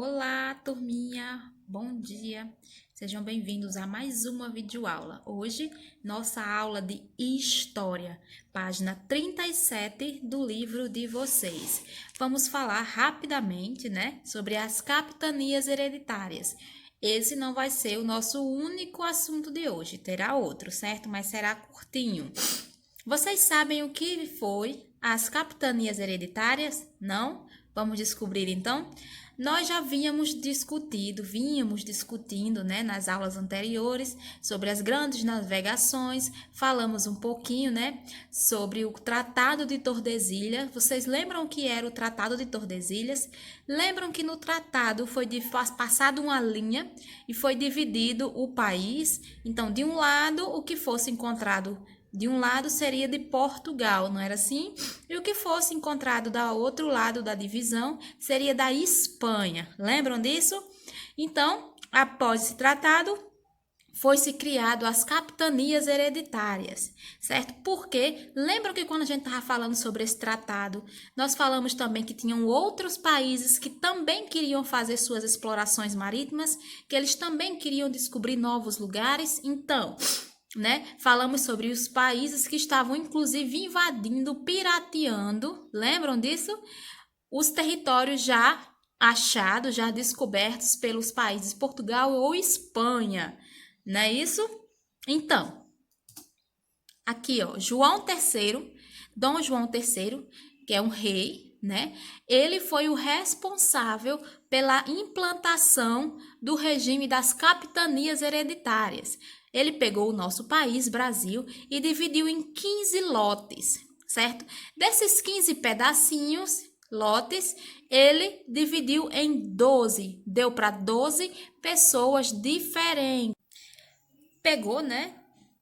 Olá, turminha! Bom dia! Sejam bem-vindos a mais uma videoaula. Hoje, nossa aula de História, página 37 do livro de vocês. Vamos falar rapidamente, sobre as capitanias hereditárias. Esse não vai ser o nosso único assunto de hoje, terá outro, certo? Mas será curtinho. Vocês sabem o que foi as capitanias hereditárias? Não? Vamos descobrir então? Nós já vínhamos discutindo, nas aulas anteriores sobre as grandes navegações, falamos um pouquinho, sobre o Tratado de Tordesilhas. Vocês lembram o que era o Tratado de Tordesilhas? Lembram que no tratado foi passado uma linha e foi dividido o país? Então, de um lado, o que fosse encontrado de um lado seria de Portugal, não era assim? E o que fosse encontrado do outro lado da divisão seria da Espanha. Lembram disso? Então, após esse tratado, foi-se criado as capitanias hereditárias, certo? Porque lembram que quando a gente estava falando sobre esse tratado, nós falamos também que tinham outros países que também queriam fazer suas explorações marítimas, que eles também queriam descobrir novos lugares. Então, falamos sobre os países que estavam inclusive invadindo, pirateando, lembram disso? Os territórios já achados, já descobertos pelos países Portugal ou Espanha, não é isso? Então, aqui, ó, Dom João III, que é um rei, Ele foi o responsável pela implantação do regime das capitanias hereditárias. Ele pegou o nosso país, Brasil, e dividiu em 15 lotes, certo? Desses 15 pedacinhos, lotes, ele dividiu em 12, deu para 12 pessoas diferentes. Pegou,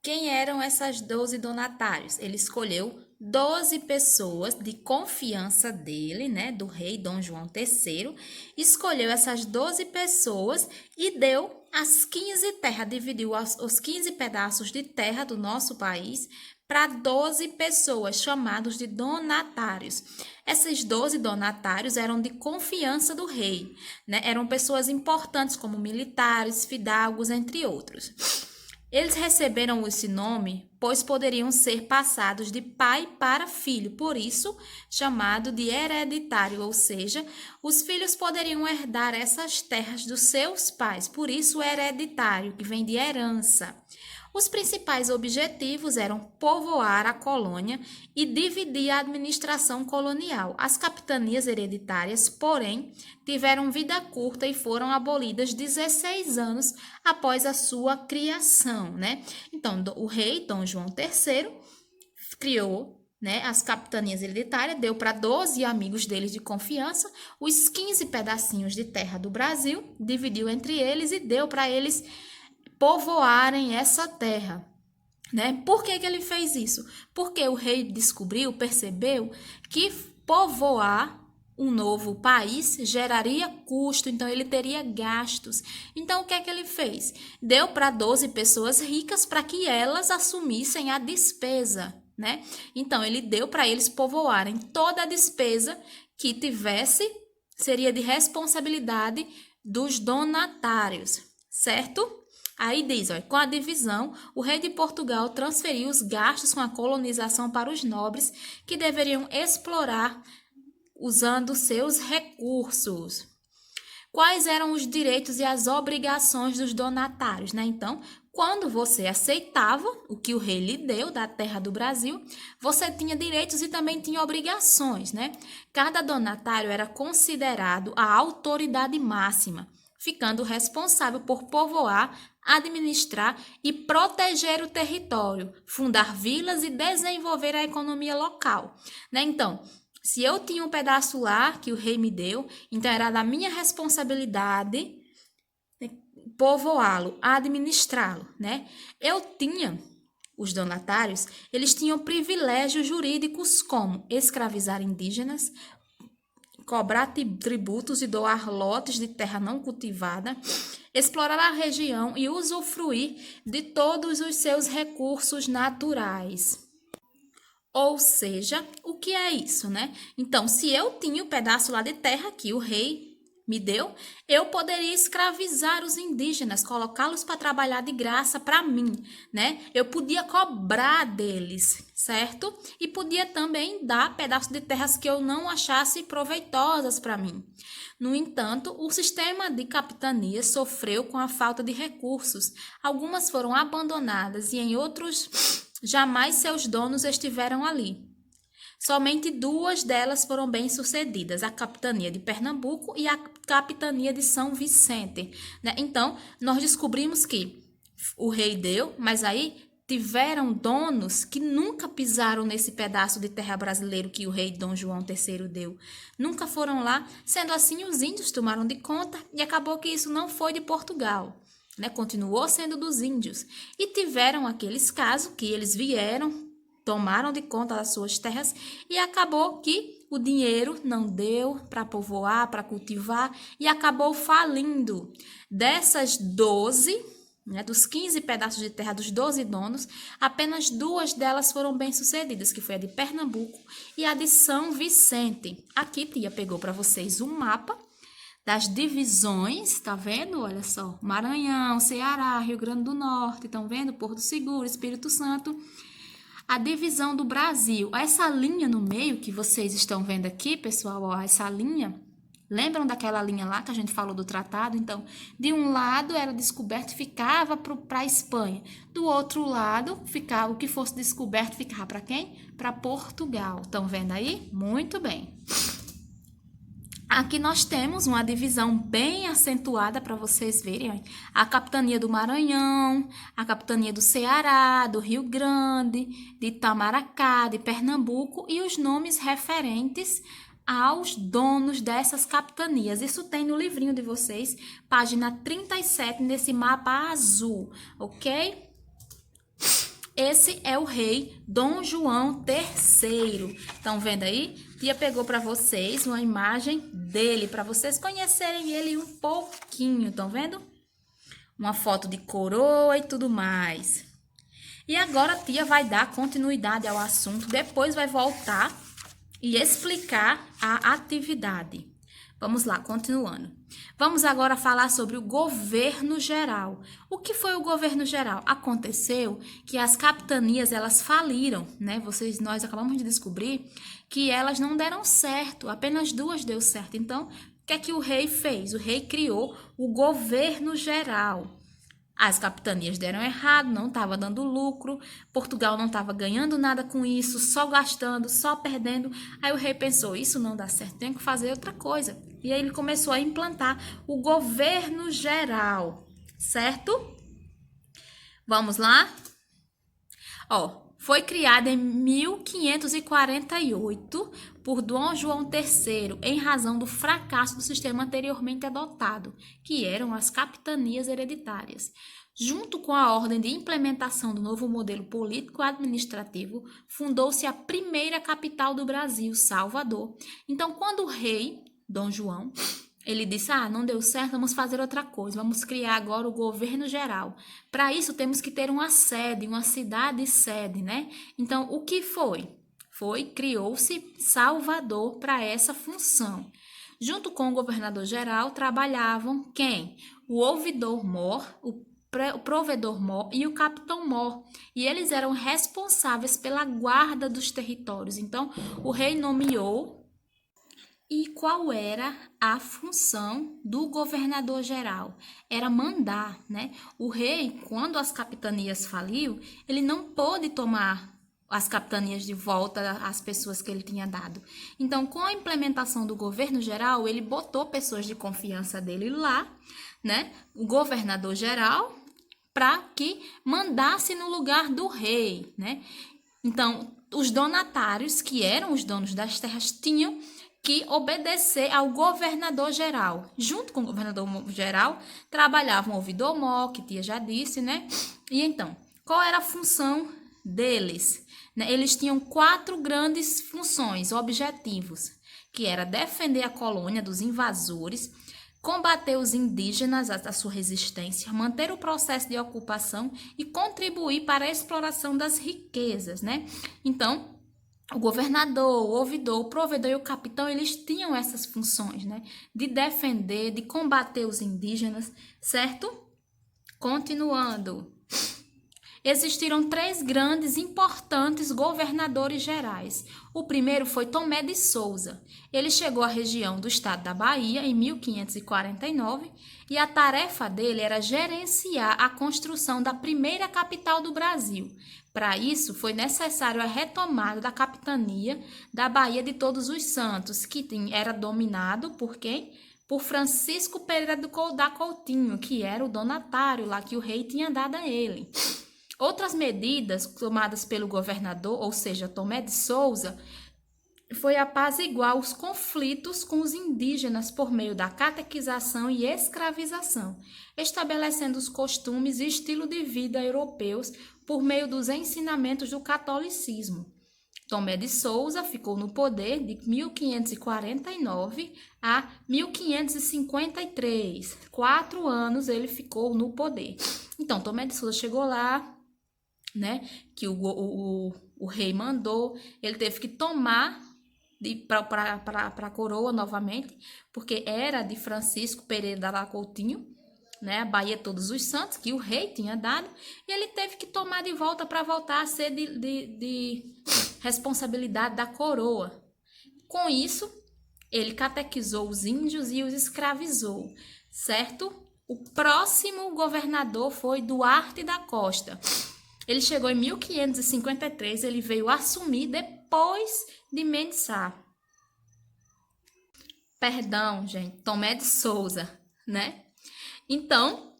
quem eram essas 12 donatários? Ele escolheu 12 pessoas de confiança dele, do rei Dom João III, escolheu essas 12 pessoas e deu as 15 terras, dividiu os 15 pedaços de terra do nosso país para 12 pessoas, chamados de donatários. Esses 12 donatários eram de confiança do rei, Eram pessoas importantes como militares, fidalgos, entre outros. Eles receberam esse nome, pois poderiam ser passados de pai para filho, por isso chamado de hereditário, ou seja, os filhos poderiam herdar essas terras dos seus pais, por isso hereditário, que vem de herança. Os principais objetivos eram povoar a colônia e dividir a administração colonial. As capitanias hereditárias, porém, tiveram vida curta e foram abolidas 16 anos após a sua criação, Então, o rei Dom João III criou as capitanias hereditárias, deu para 12 amigos deles de confiança os 15 pedacinhos de terra do Brasil, dividiu entre eles e deu para eles povoarem essa terra. Por que ele fez isso? Porque o rei percebeu que povoar um novo país geraria custo, então ele teria gastos. Então, o que ele fez? Deu para 12 pessoas ricas para que elas assumissem a despesa, Então, ele deu para eles povoarem toda a despesa que tivesse, seria de responsabilidade dos donatários, certo? Aí diz, com a divisão, o rei de Portugal transferiu os gastos com a colonização para os nobres, que deveriam explorar usando seus recursos. Quais eram os direitos e as obrigações dos donatários, Então, quando você aceitava o que o rei lhe deu da terra do Brasil, você tinha direitos e também tinha obrigações, Cada donatário era considerado a autoridade máxima, ficando responsável por povoar, administrar e proteger o território, fundar vilas e desenvolver a economia local, Então, se eu tinha um pedaço lá que o rei me deu, então era da minha responsabilidade povoá-lo, administrá-lo, Eu tinha, os donatários, eles tinham privilégios jurídicos como escravizar indígenas, cobrar tributos e doar lotes de terra não cultivada, explorar a região e usufruir de todos os seus recursos naturais. Ou seja, o que é isso, Então, se eu tinha o pedaço lá de terra que o rei me deu, eu poderia escravizar os indígenas, colocá-los para trabalhar de graça para mim, né? Eu podia cobrar deles, certo? E podia também dar pedaços de terras que eu não achasse proveitosas para mim. No entanto, o sistema de capitania sofreu com a falta de recursos. Algumas foram abandonadas e em outros jamais seus donos estiveram ali. Somente 2 delas foram bem-sucedidas, a capitania de Pernambuco e a capitania de São Vicente, né? Então, nós descobrimos que o rei deu, mas aí tiveram donos que nunca pisaram nesse pedaço de terra brasileiro que o rei Dom João III deu. Nunca foram lá, sendo assim os índios tomaram de conta e acabou que isso não foi de Portugal, né? Continuou sendo dos índios. E tiveram aqueles casos que eles vieram, tomaram de conta das suas terras e acabou que o dinheiro não deu para povoar, para cultivar e acabou falindo. Dessas 12, né, dos 15 pedaços de terra dos 12 donos, apenas 2 delas foram bem-sucedidas, que foi a de Pernambuco e a de São Vicente. Aqui, tia pegou para vocês um mapa das divisões, tá vendo? Olha só, Maranhão, Ceará, Rio Grande do Norte, estão vendo? Porto Seguro, Espírito Santo. A divisão do Brasil, essa linha no meio que vocês estão vendo aqui, pessoal, ó, essa linha, lembram daquela linha lá que a gente falou do tratado? Então, de um lado era descoberto e ficava para a Espanha, do outro lado, ficava o que fosse descoberto ficava para quem? Para Portugal. Estão vendo aí? Muito bem. Aqui nós temos uma divisão bem acentuada para vocês verem, ó. A capitania do Maranhão, a capitania do Ceará, do Rio Grande, de Itamaracá, de Pernambuco e os nomes referentes aos donos dessas capitanias. Isso tem no livrinho de vocês, página 37, nesse mapa azul, ok? Esse é o rei Dom João III. Estão vendo aí? Tia pegou para vocês uma imagem dele, para vocês conhecerem ele um pouquinho. Estão vendo? Uma foto de coroa e tudo mais. E agora a tia vai dar continuidade ao assunto, depois vai voltar e explicar a atividade. Vamos lá, continuando. Vamos agora falar sobre o governo geral. O que foi o governo geral? Aconteceu que as capitanias, elas faliram, né? Nós acabamos de descobrir que elas não deram certo, apenas 2 deu certo. Então, o que é que o rei fez? O rei criou o governo geral. As capitanias deram errado, não estava dando lucro, Portugal não estava ganhando nada com isso, só gastando, só perdendo. Aí o rei pensou, isso não dá certo, tem que fazer outra coisa. E aí ele começou a implantar o governo geral, certo? Vamos lá? Ó, foi criada em 1548 por Dom João III, em razão do fracasso do sistema anteriormente adotado, que eram as capitanias hereditárias. Junto com a ordem de implementação do novo modelo político-administrativo, fundou-se a primeira capital do Brasil, Salvador. Então, quando o rei, Dom João, ele disse, não deu certo, vamos fazer outra coisa, vamos criar agora o governo geral. Para isso, temos que ter uma sede, uma cidade-sede, né? Então, o que foi? Criou-se Salvador para essa função. Junto com o governador-geral, trabalhavam quem? O ouvidor-mor, o provedor-mor e o capitão-mor. E eles eram responsáveis pela guarda dos territórios. Então, o rei nomeou. E qual era a função do governador-geral? Era mandar, né? O rei, quando as capitanias faliu, ele não pôde tomar as capitanias de volta às pessoas que ele tinha dado. Então, com a implementação do governo geral, ele botou pessoas de confiança dele lá, né? O governador-geral, para que mandasse no lugar do rei, né? Então, os donatários, que eram os donos das terras, tinham que obedecer ao governador-geral. Junto com o governador-geral, trabalhavam o ouvidor-mor, que tia já disse, né? E então, qual era a função deles? Eles tinham 4 grandes funções, objetivos, que era defender a colônia dos invasores, combater os indígenas, a sua resistência, manter o processo de ocupação e contribuir para a exploração das riquezas, né? Então, o governador, o ouvidor, o provedor e o capitão, eles tinham essas funções, né? De defender, de combater os indígenas, certo? Continuando. Existiram 3 grandes e importantes governadores gerais. O primeiro foi Tomé de Souza. Ele chegou à região do estado da Bahia em 1549 e a tarefa dele era gerenciar a construção da primeira capital do Brasil. Para isso, foi necessário a retomada da capitania da Bahia de Todos os Santos, que era dominado por quem? Por Francisco Pereira da Coutinho, que era o donatário lá que o rei tinha dado a ele. Outras medidas tomadas pelo governador, ou seja, Tomé de Souza, foi apaziguar os conflitos com os indígenas por meio da catequização e escravização, estabelecendo os costumes e estilo de vida europeus por meio dos ensinamentos do catolicismo. Tomé de Souza ficou no poder de 1549 a 1553. 4 anos ele ficou no poder. Então, Tomé de Souza chegou lá, né, que o rei mandou, ele teve que tomar para a coroa novamente, porque era de Francisco Pereira da Coutinho, né, a Bahia Todos os Santos, que o rei tinha dado, e ele teve que tomar de volta para voltar a ser de responsabilidade da coroa. Com isso, ele catequizou os índios e os escravizou, certo? O próximo governador foi Duarte da Costa. Ele chegou em 1553, ele veio assumir depois de Mendes Sá. Perdão, gente, Tomé de Souza, né? Então,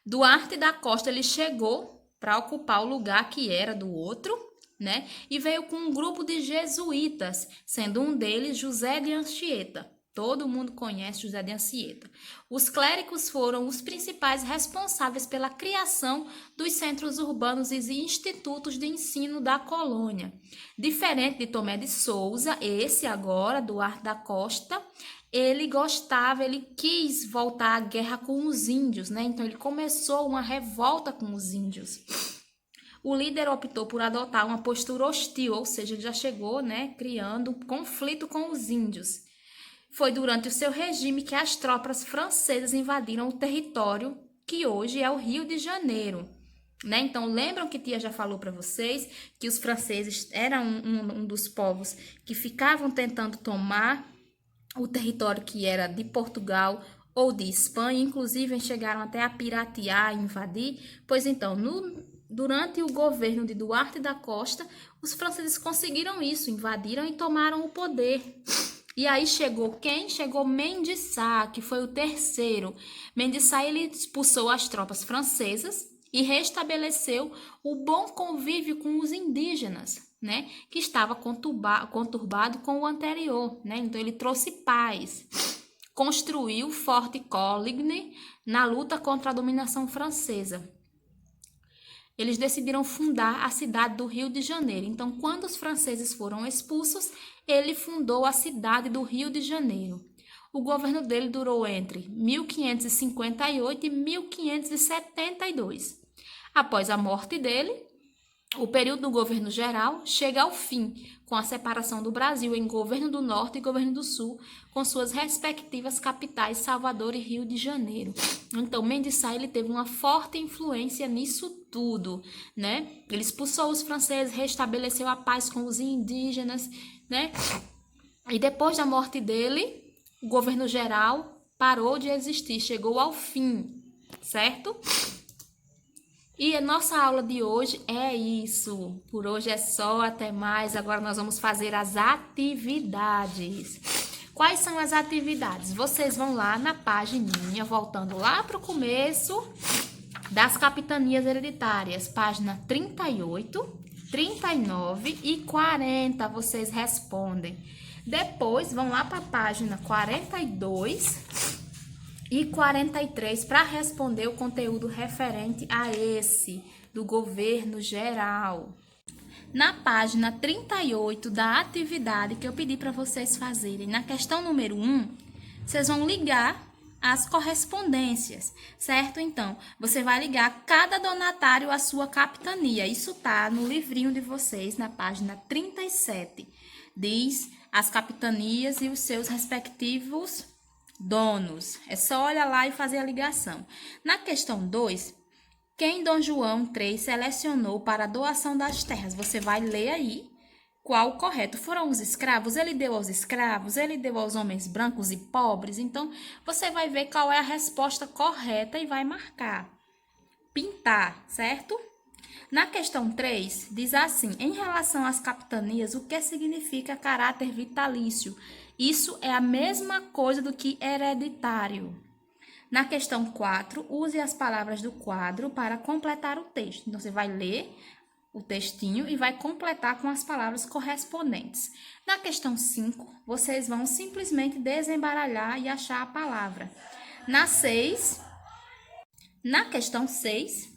Duarte da Costa, ele chegou para ocupar o lugar que era do outro, né? E veio com um grupo de jesuítas, sendo um deles José de Anchieta. Todo mundo conhece José de Anchieta. Os clérigos foram os principais responsáveis pela criação dos centros urbanos e institutos de ensino da colônia. Diferente de Tomé de Souza, esse agora, Duarte da Costa, ele quis voltar à guerra com os índios, né? Então ele começou uma revolta com os índios. O líder optou por adotar uma postura hostil, ou seja, ele já chegou, né, criando um conflito com os índios. Foi durante o seu regime que as tropas francesas invadiram o território que hoje é o Rio de Janeiro, né? Então, lembram que Tia já falou para vocês que os franceses eram um dos povos que ficavam tentando tomar o território que era de Portugal ou de Espanha, inclusive chegaram até a piratear, invadir. Pois então, durante o governo de Duarte da Costa, os franceses conseguiram isso, invadiram e tomaram o poder. E aí chegou quem? Chegou Mendes Sá, que foi o terceiro. Mendes Sá, ele expulsou as tropas francesas e restabeleceu o bom convívio com os indígenas, né? Que estava conturbado com o anterior, né? Então ele trouxe paz. Construiu o Forte Coligny na luta contra a dominação francesa. Eles decidiram fundar a cidade do Rio de Janeiro. Então, quando os franceses foram expulsos, ele fundou a cidade do Rio de Janeiro. O governo dele durou entre 1558 e 1572. Após a morte dele, o período do governo geral chega ao fim, com a separação do Brasil em governo do Norte e governo do Sul, com suas respectivas capitais, Salvador e Rio de Janeiro. Então, Mendes Sá, ele teve uma forte influência nisso tudo, né? Ele expulsou os franceses, restabeleceu a paz com os indígenas, né? E depois da morte dele, o governo geral parou de existir, chegou ao fim, certo? E a nossa aula de hoje é isso. Por hoje é só, até mais. Agora nós vamos fazer as atividades. Quais são as atividades? Vocês vão lá na pagininha, voltando lá para o começo das capitanias hereditárias, página 38, 39 e 40, vocês respondem. Depois vão lá para a página 42 e 43 para responder o conteúdo referente a esse do governo geral. Na página 38 da atividade que eu pedi para vocês fazerem, na questão número 1, vocês vão ligar as correspondências, certo? Então, você vai ligar cada donatário à sua capitania. Isso tá no livrinho de vocês, na página 37. Diz as capitanias e os seus respectivos donos. É só olhar lá e fazer a ligação. Na questão 2, quem Dom João III selecionou para a doação das terras? Você vai ler aí qual o correto. Foram os escravos? Ele deu aos escravos? Ele deu aos homens brancos e pobres? Então, você vai ver qual é a resposta correta e vai marcar. Pintar, certo? Na questão 3, diz assim: em relação às capitanias, o que significa caráter vitalício? Isso é a mesma coisa do que hereditário. Na questão 4, use as palavras do quadro para completar o texto. Então, você vai ler o textinho e vai completar com as palavras correspondentes. Na questão 5, vocês vão simplesmente desembaralhar e achar a palavra. Na questão 6,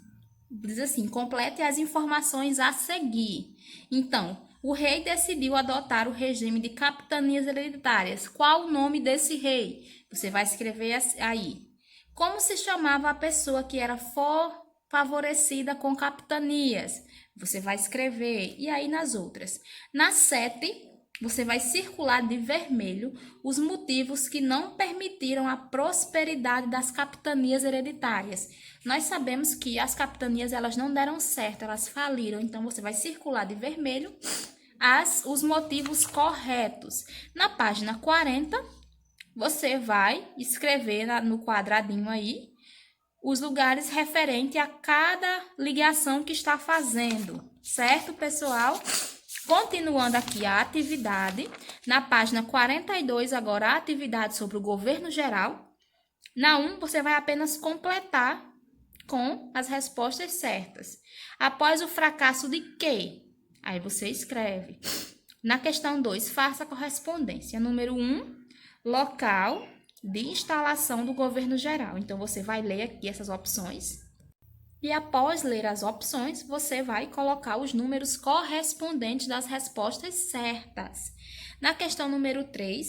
diz assim: complete as informações a seguir. Então, o rei decidiu adotar o regime de capitanias hereditárias. Qual o nome desse rei? Você vai escrever aí. Como se chamava a pessoa que era favorecida com capitanias? Você vai escrever. E aí nas outras. Na 7, você vai circular de vermelho os motivos que não permitiram a prosperidade das capitanias hereditárias. Nós sabemos que as capitanias elas não deram certo, elas faliram. Então, você vai circular de vermelho os motivos corretos. Na página 40, você vai escrever no quadradinho aí os lugares referentes a cada ligação que está fazendo, certo, pessoal? Continuando aqui a atividade, na página 42, agora a atividade sobre o governo geral. Na 1, você vai apenas completar com as respostas certas. Após o fracasso de quê? Aí você escreve. Na questão 2, faça a correspondência. Número 1, local de instalação do governo geral. Então, você vai ler aqui essas opções. E após ler as opções, você vai colocar os números correspondentes das respostas certas. Na questão número 3,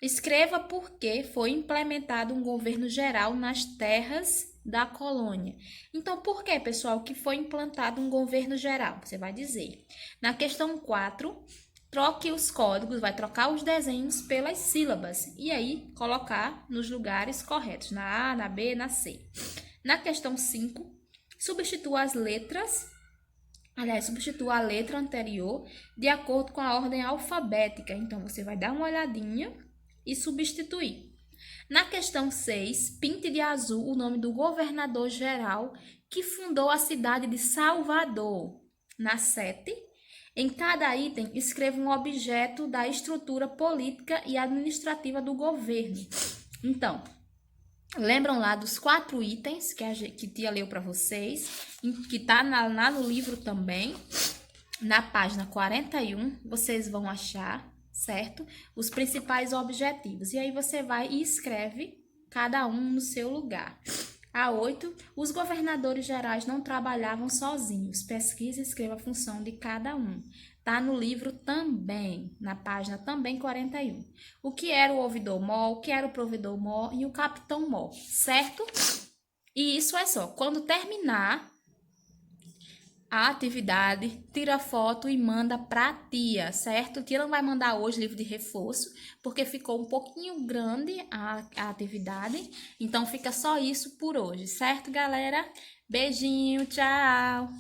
escreva por que foi implementado um governo geral nas terras da colônia. Então, por que, pessoal, que foi implantado um governo geral? Você vai dizer. Na questão 4, troque os códigos, vai trocar os desenhos pelas sílabas e aí colocar nos lugares corretos, na A, na B, na C. Na questão 5, substitua a letra anterior de acordo com a ordem alfabética. Então, você vai dar uma olhadinha e substituir. Na questão 6, pinte de azul o nome do governador geral que fundou a cidade de Salvador. Na 7, em cada item, escreva um objeto da estrutura política e administrativa do governo. Então, lembram lá dos 4 itens que tia leu para vocês, que está lá no livro também. Na página 41, vocês vão achar, certo? Os principais objetivos. E aí você vai e escreve cada um no seu lugar. A 8, os governadores gerais não trabalhavam sozinhos. Pesquise e escreva a função de cada um. Tá no livro também, na página também 41. O que era o ouvidor-mor, o que era o provedor-mor e o capitão-mor, certo? E isso é só. Quando terminar a atividade, tira foto e manda pra tia, certo? Tia não vai mandar hoje livro de reforço, porque ficou um pouquinho grande a atividade. Então, fica só isso por hoje, certo, galera? Beijinho, tchau!